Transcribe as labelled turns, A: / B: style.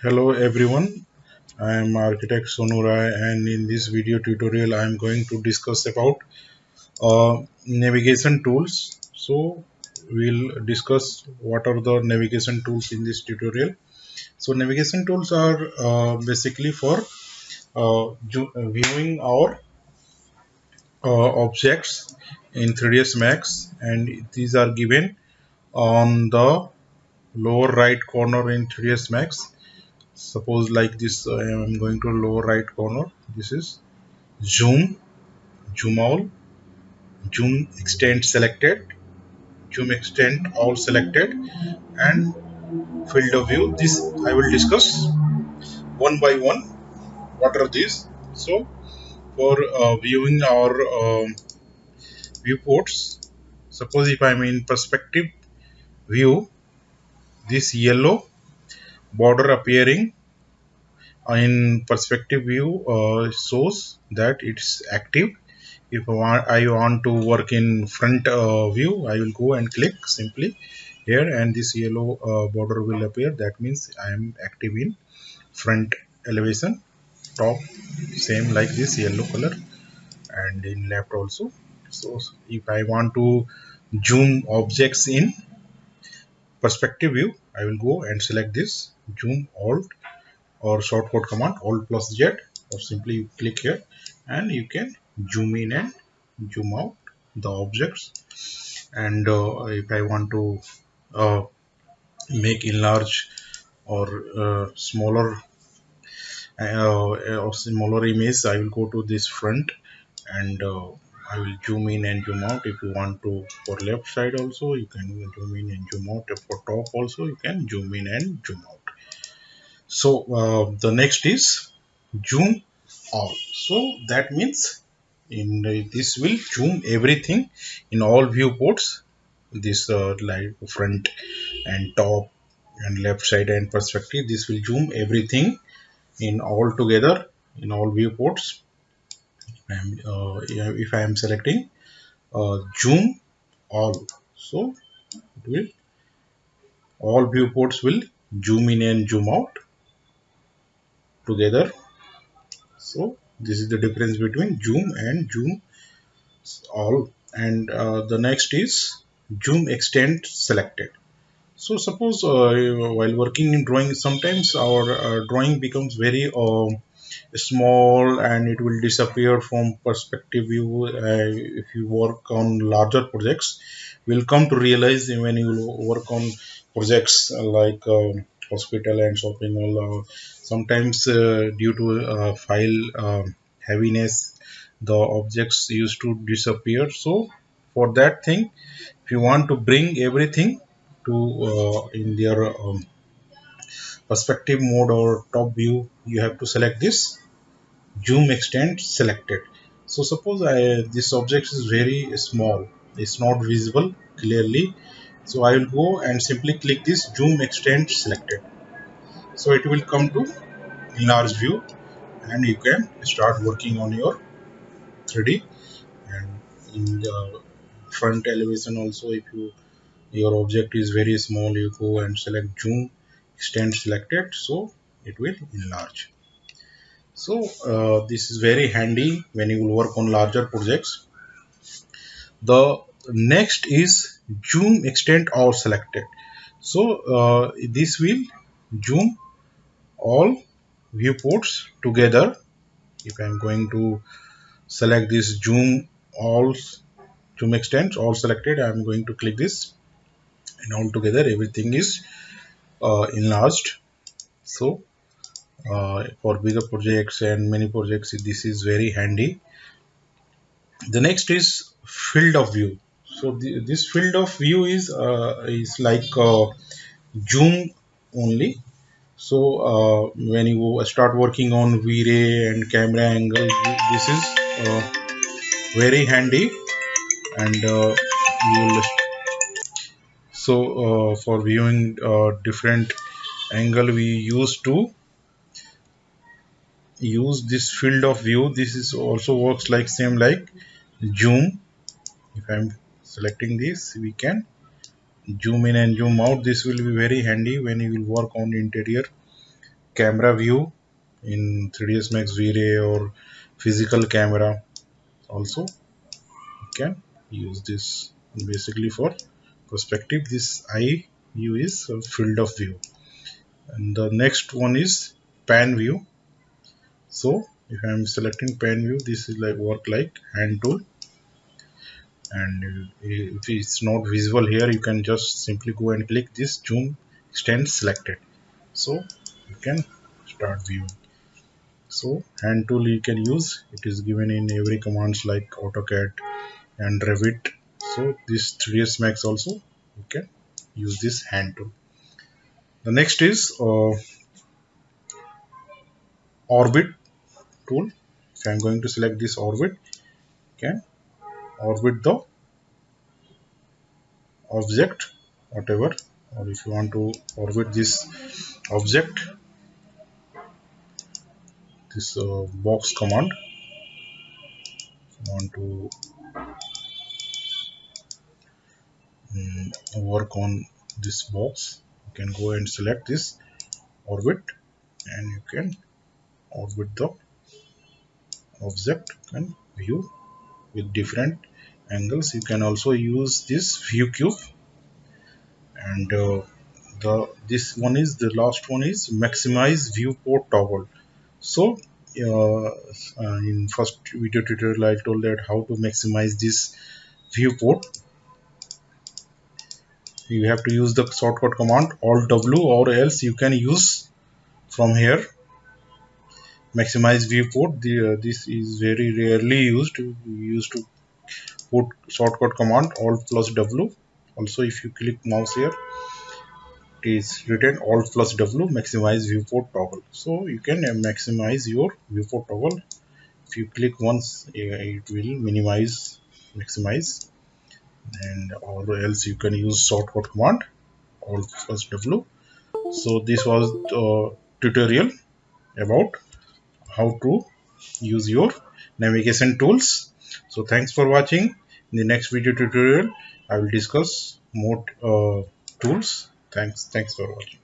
A: Hello everyone, I am architect Sonu Rai, and in this video tutorial I am going to discuss about navigation tools. So we'll discuss what are the navigation tools in this tutorial. So navigation tools are basically for viewing our objects in 3ds Max, and these are given on the lower right corner in 3ds Max. Suppose like this, I am going to lower right corner. This is zoom, zoom all, zoom extent selected, zoom extent all selected, and field of view. This I will discuss one by one. What are these? So for viewing our viewports, suppose if I'm in perspective view, this yellow border appearing in perspective view shows that it's active. If I want to work in front view, I will go and click simply here, and this yellow border will appear. That means I am active in front elevation, top, same like this yellow color, and in left also. So if I want to zoom objects in perspective view, I will go and select this zoom alt, or shortcut command alt plus Z, or simply click here and you can zoom in and zoom out the objects. And if I want to uh, make enlarge or smaller image, I will go to this front and I will zoom in and zoom out. If you want to for left side also, you can zoom in and zoom out. For top also, you can zoom in and zoom out. So the next is zoom all. So that means in this will zoom everything in all viewports. This like front and top and left side and perspective. This will zoom everything in all together in all viewports. And if I am selecting zoom all, so it will all viewports will zoom in and zoom out together. So this is the difference between zoom and zoom all. And the next is zoom extent selected. So suppose while working in drawing, sometimes our drawing becomes very small and it will disappear from perspective view. If you work on larger projects, we'll come to realize when you work on projects like hospital and shopping mall, sometimes due to file heaviness, the objects used to disappear. So for that thing, if you want to bring everything to in their perspective mode or top view, you have to select this zoom extent selected. So suppose this object is very small, it's not visible clearly, so I will go and simply click this zoom extent selected. So it will come to enlarge view, and you can start working on your 3D. And in the front elevation also, if your object is very small, you go and select zoom extent selected, so it will enlarge. So this is very handy when you will work on larger projects. The next is zoom extent all selected. So this will zoom all viewports together. If I am going to select this zoom all, zoom extent all selected, I am going to click this, and all together everything is enlarged. So for bigger projects and many projects, this is very handy. The next is field of view. So this field of view is like zoom only. So when you start working on V-ray and camera angle, this is very handy. And you will, so for viewing different angle, we used to use this field of view. This is also works like same like zoom. If I'm selecting this, we can zoom in and zoom out. This will be very handy when you will work on interior camera view in 3ds Max V-Ray or physical camera. Also you can use this basically for perspective. This eye view is a field of view, and the next one is pan view. So if I am selecting pan view, this is like work like hand tool, and if it's not visible here, you can just simply go and click this zoom extend selected, so you can start viewing. So hand tool you can use, it is given in every commands like AutoCAD and Revit. So this 3ds Max also you can use this hand tool. The next is orbit tool. If I am going to select this orbit, you can orbit the object whatever, or if you want to orbit this object, this box command, want to work on this box, you can go and select this orbit, and you can orbit the object and view with different angles. You can also use this view cube, and the this one is the last one is maximize viewport toggle. So in first video tutorial I told that how to maximize this viewport. You have to use the shortcut command alt W, or else you can use from here maximize viewport. This is very rarely used. We used to put shortcut command alt plus W. Also if you click mouse here, it is written alt plus W maximize viewport toggle. So you can maximize your viewport toggle. If you click once, it will minimize, maximize, and or else you can use shortcut command alt plus W. So this was tutorial about how to use your navigation tools. So thanks for watching. In the next video tutorial I will discuss more tools. Thanks for watching.